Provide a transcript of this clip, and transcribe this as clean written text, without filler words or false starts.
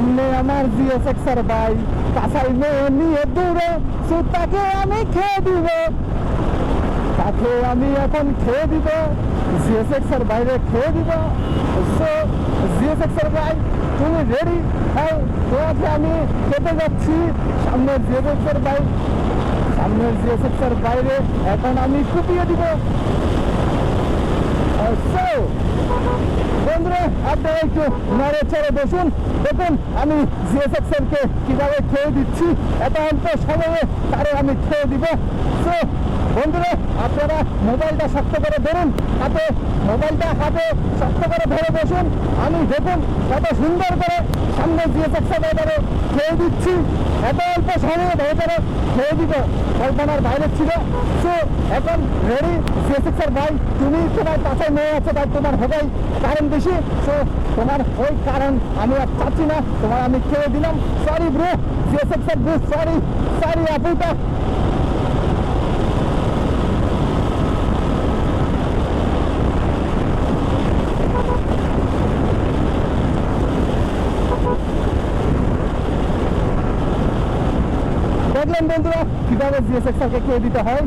সামনে আমার জিএসএক্সআর ভাই, কাছাই মেয়ে নিয়ে দূরে, তাকে আমি খেয়ে দিব, তাকে আমি এখন খেয়ে দিব, জিএসএক্সআর বাইরে খেয়ে দিব। সো জিএসএক্সআর ভাই, তুমি রেডি? হ্যাঁ, তোমাকে আমি খেতে যাচ্ছি। সামনের জিএসএক্সআর ভাই, সামনের জিএসএক্সআর বাইরে এখন আমি কুপিয়ে দিব। বন্ধুরা, আপনারা একটু নড়ে চড়ে বসুন, দেখুন আমি জিএসএক্সআর কে কিভাবে খেয়ে দিচ্ছি। এত অল্প সময়ে তারে আমি খেয়ে দিব। সো বন্ধুরা, আপনারা মোবাইলটা শক্ত করে ধরুন, মোবাইলটা হাতে শক্ত করে ধরে বসুন। আমি দেখুন কত সুন্দর করে সামনে জিএসএক্সআর বাইরে খেয়ে দিচ্ছি। এত অল্প সময়ে ধরে ধরে খেয়ে দিব, কল্পনার বাইরে ছিল। সো এখন রেডি জিএসএক্সআর ভাই, তুমি তোমার কাছে মেয়ে আছে, তাই তোমার হবেই কারণ বেশি। সো তোমার ওই কারণ আমি আর চাচ্ছি না, তোমার আমি খেয়ে দিলাম। Sorry bro, GSXR bro, sorry sorry আপুটা। দেখলেন বন্ধুরা কিভাবে জিএসএক্সআর কে খেয়ে দিতে হয়।